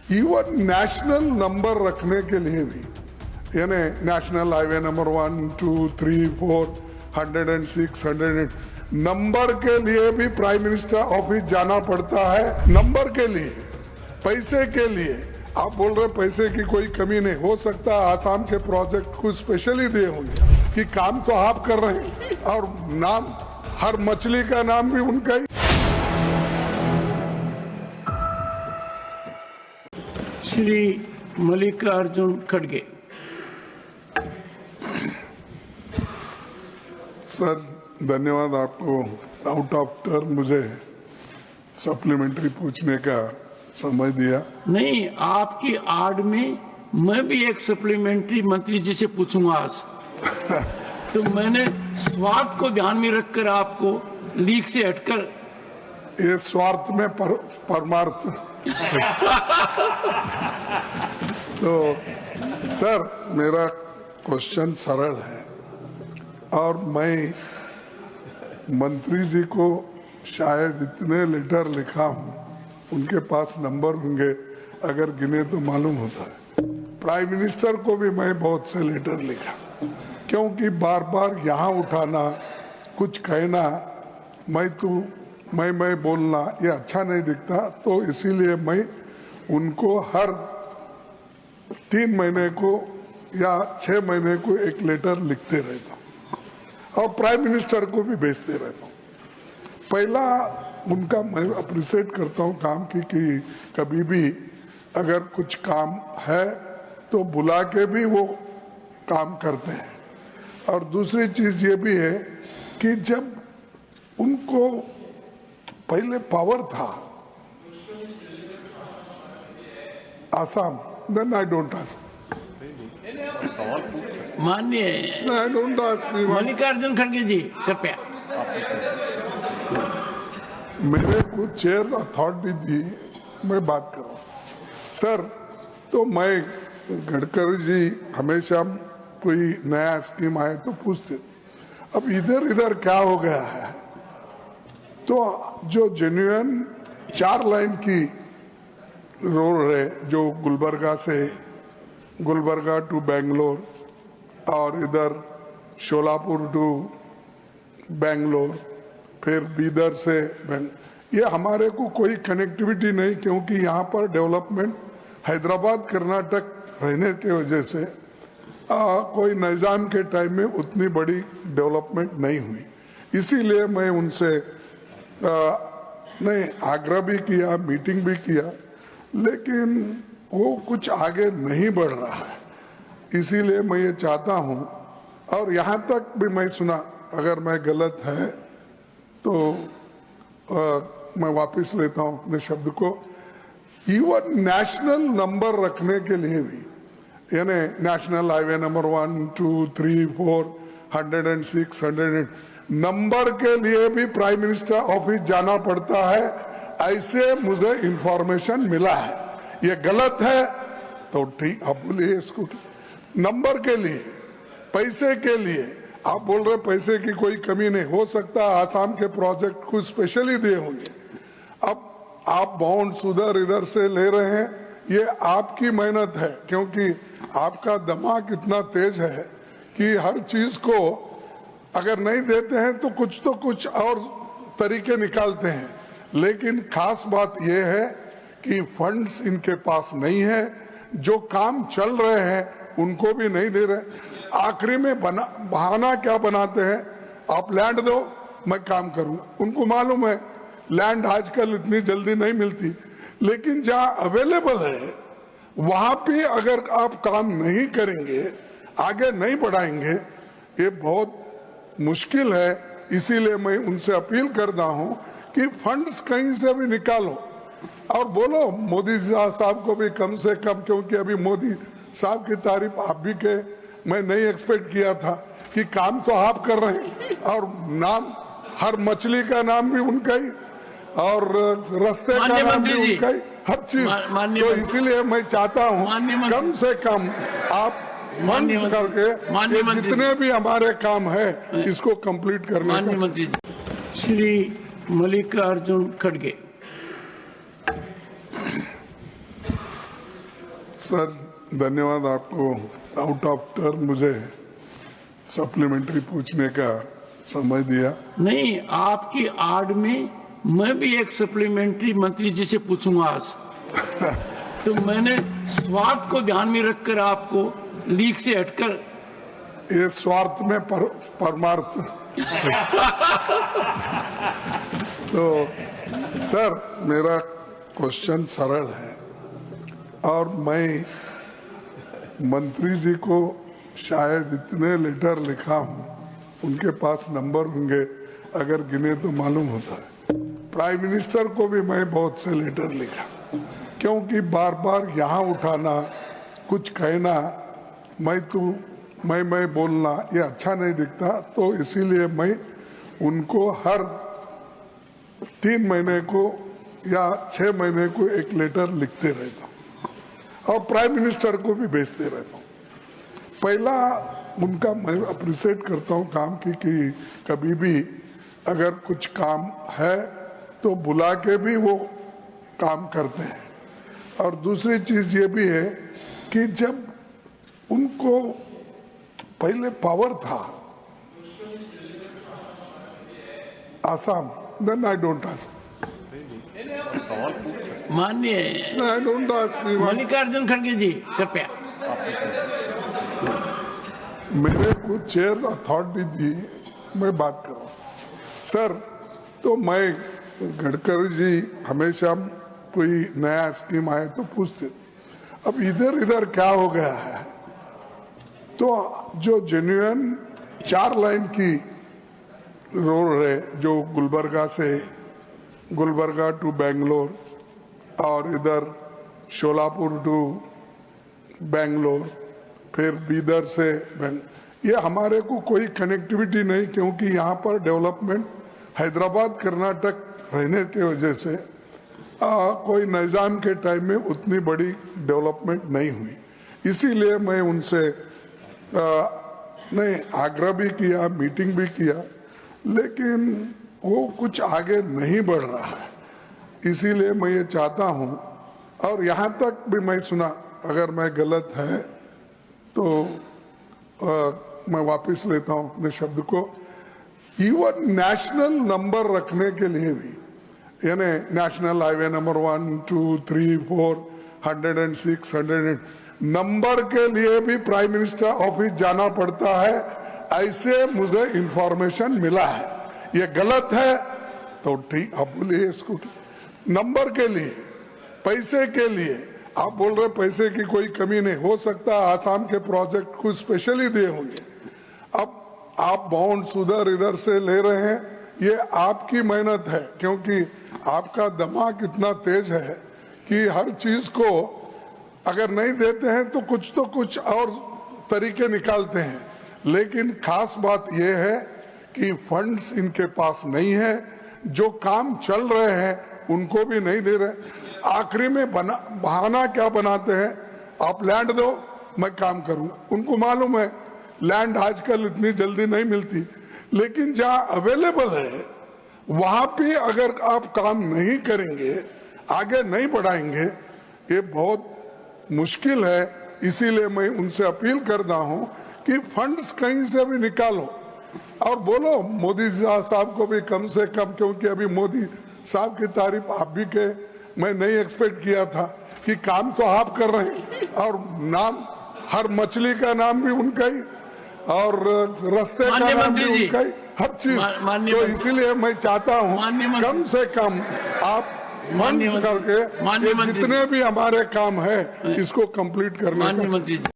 Even national number रखने के लिए भी, यानी नेशनल हाईवे नंबर 1, 2, 3, 4, 106, 108 नंबर के लिए भी प्राइम मिनिस्टर ऑफिस जाना पड़ता है। नंबर के लिए, पैसे के लिए। आप बोल रहे पैसे की कोई कमी नहीं हो सकता। आसाम के प्रोजेक्ट को स्पेशली दिए होंगे कि काम तो आप कर रहे हैं और नाम, हर मछली का नाम भी उनका ही। श्री मल्लिकार्जुन खड़गे। सर धन्यवाद, आपको आउट ऑफ टर्म मुझे सप्लीमेंट्री पूछने का समय दिया। नहीं, आपकी आड़ में मैं भी एक सप्लीमेंट्री मंत्री जी से पूछूंगा आज। तो मैंने स्वार्थ को ध्यान में रखकर आपको लीक से हटकर, ये स्वार्थ में परमार्थ। तो सर मेरा क्वेश्चन सरल है और मैं मंत्री जी को शायद इतने लेटर लिखा हूं, उनके पास नंबर होंगे, अगर गिने तो मालूम होता है। प्राइम मिनिस्टर को भी मैं बहुत से लेटर लिखा, क्योंकि बार बार यहाँ उठाना, कुछ कहना, मैं बोलना ये अच्छा नहीं दिखता। तो इसीलिए मैं उनको हर 3 महीने को या 6 महीने को एक लेटर लिखते रहता हूँ और प्राइम मिनिस्टर को भी भेजते रहता हूँ। पहला उनका मैं अप्रिशिएट करता हूँ काम की कि कभी भी अगर कुछ काम है तो बुला के भी वो काम करते हैं। और दूसरी चीज ये भी है कि जब उनको पहले पावर था Assam, then I don't ask. माननीय आई डोंट आस्क। मल्लिकार्जुन खड़गे जी कृपया। मेरे को चेयर अथॉरिटी दी, मैं बात कर रहा हूँ सर। तो मैं गडकरी जी हमेशा कोई नया स्कीम आए तो पूछते, अब इधर क्या हो गया है। तो जो जेन्युइन 4 लाइन की रोड है, जो गुलबर्गा टू बेंगलोर और इधर शोलापुर टू बेंगलोर, फिर बीदर से ये हमारे को कोई कनेक्टिविटी नहीं, क्योंकि यहाँ पर डेवलपमेंट हैदराबाद कर्नाटक रहने की वजह से कोई निजाम के टाइम में उतनी बड़ी डेवलपमेंट नहीं हुई। इसीलिए मैं उनसे नहीं आग्रह भी किया, मीटिंग भी किया, लेकिन वो कुछ आगे नहीं बढ़ रहा है। इसीलिए मैं ये चाहता हूँ, और यहाँ तक भी मैं सुना, अगर मैं गलत है तो मैं वापस लेता हूँ अपने शब्द को। इवन नेशनल नंबर रखने के लिए भी, यानी नेशनल हाईवे नंबर 1, 2, 3, 4, 106, 108 नंबर के लिए भी प्राइम मिनिस्टर ऑफिस जाना पड़ता है, ऐसे मुझे इंफॉर्मेशन मिला है। ये गलत है तो ठीक, आप बोलिए इसको। नंबर के लिए, पैसे के लिए, आप बोल रहे पैसे की कोई कमी नहीं हो सकता। आसाम के प्रोजेक्ट को स्पेशली दिए होंगे। अब आप बॉन्ड्स उधर इधर से ले रहे हैं, ये आपकी मेहनत है, क्योंकि आपका दिमाग इतना तेज है कि हर चीज को अगर नहीं देते हैं तो कुछ और तरीके निकालते हैं। लेकिन खास बात यह है कि फंड्स इनके पास नहीं है, जो काम चल रहे हैं उनको भी नहीं दे रहे। आखिरी में बहाना क्या बनाते हैं, आप लैंड दो मैं काम करूंगा। उनको मालूम है लैंड आजकल इतनी जल्दी नहीं मिलती, लेकिन जहां अवेलेबल है वहां पे अगर आप काम नहीं करेंगे, आगे नहीं बढ़ाएंगे, ये बहुत मुश्किल है। इसीलिए मैं उनसे अपील करता हूं कि फंड्स कहीं से भी निकालो और बोलो मोदी साहब को भी कम से कम, क्योंकि अभी मोदी साहब की तारीफ आप भी के, मैं नहीं एक्सपेक्ट किया था कि काम तो आप कर रहे हैं और नाम, हर मछली का नाम भी उनका ही और रास्ते का नाम भी उनका ही, हर चीज। तो इसीलिए मैं चाहता हूं कम से कम आप फंड्स करके जितने भी हमारे काम है इसको कंप्लीट करने। माननीय मंत्री जी। श्री मल्लिकार्जुन खड़गे। सर धन्यवाद आपको आउट ऑफ टर्म मुझे सप्लीमेंट्री पूछने का समय दिया। नहीं, आपकी आड़ में मैं भी एक सप्लीमेंट्री मंत्री जी से पूछूंगा आज। तो मैंने स्वार्थ को ध्यान में रखकर आपको लीक से हटकर, ये स्वार्थ में परमार्थ। तो सर मेरा क्वेश्चन सरल है और मैं मंत्री जी को शायद इतने लेटर लिखा हूं, उनके पास नंबर होंगे, अगर गिने तो मालूम होता है। प्राइम मिनिस्टर को भी मैं बहुत से लेटर लिखा, क्योंकि बार बार यहाँ उठाना, कुछ कहना, मैं बोलना ये अच्छा नहीं दिखता। तो इसीलिए मैं उनको हर 3 महीने को या 6 महीने को एक लेटर लिखते रहता हूँ और प्राइम मिनिस्टर को भी भेजते रहता हूँ। पहला उनका मैं अप्रिशिएट करता हूँ काम की कि कभी भी अगर कुछ काम है तो बुला के भी वो काम करते हैं। और दूसरी चीज ये भी है कि जब उनको पहले पावर था Assam, then I don't ask, माननीय आई डोंट आस्क। मल्लिकार्जुन खड़गे जी कृपया। मैंने कुछ चेयर अथॉरिटी दी, मैं बात कर रहा हूँ सर। तो मैं गडकरी जी हमेशा कोई नया स्कीम आए तो पूछते, अब इधर क्या हो गया है। तो जो जेन्युइन 4 लाइन की रोड है, जो गुलबर्गा टू बेंगलोर और इधर शोलापुर टू बेंगलोर, फिर बीदर से ये हमारे को कोई कनेक्टिविटी नहीं, क्योंकि यहाँ पर डेवलपमेंट हैदराबाद कर्नाटक रहने की वजह से कोई निजाम के टाइम में उतनी बड़ी डेवलपमेंट नहीं हुई। इसीलिए मैं उनसे नहीं आग्रह भी किया, मीटिंग भी किया, लेकिन वो कुछ आगे नहीं बढ़ रहा है। इसीलिए मैं ये चाहता हूँ, और यहाँ तक भी मैं सुना, अगर मैं गलत है तो मैं वापस लेता हूँ अपने शब्द को। इवन नेशनल नंबर रखने के लिए भी, यानी नेशनल हाईवे नंबर 1, 2, 3, 4, 106, 100 नंबर के लिए भी प्राइम मिनिस्टर ऑफिस जाना पड़ता है, ऐसे मुझे इंफॉर्मेशन मिला है। ये गलत है तो ठीक, आप बोलिए इसको। नंबर के लिए, पैसे के लिए आप बोल रहे पैसे की कोई कमी नहीं हो सकता, आसाम के प्रोजेक्ट को स्पेशली दिए होंगे। अब आप बॉन्ड्स उधर इधर से ले रहे हैं, ये आपकी मेहनत है, क्योंकि आपका दिमाग इतना तेज है कि हर चीज को अगर नहीं देते हैं तो कुछ और तरीके निकालते हैं। लेकिन खास बात यह है कि फंड्स इनके पास नहीं है, जो काम चल रहे हैं उनको भी नहीं दे रहे। आखिरी में बहाना क्या बनाते हैं, आप लैंड दो मैं काम करूंगा। उनको मालूम है लैंड आजकल इतनी जल्दी नहीं मिलती, लेकिन जहां अवेलेबल है वहां पे अगर आप काम नहीं करेंगे, आगे नहीं बढ़ाएंगे, ये बहुत मुश्किल है। इसीलिए मैं उनसे अपील करता हूं कि फंड्स कहीं से भी निकालो और बोलो मोदी साहब को भी कम से कम, क्योंकि अभी मोदी साहब की तारीफ आप भी के, मैं नहीं एक्सपेक्ट किया था कि काम तो आप कर रहे हैं और नाम, हर मछली का नाम भी उनका ही और रास्ते का नाम भी उनका ही, हर चीज। तो इसीलिए मैं चाहता हूँ कम से कम आप फंड्स करके जितने भी हमारे काम है इसको कंप्लीट करने का।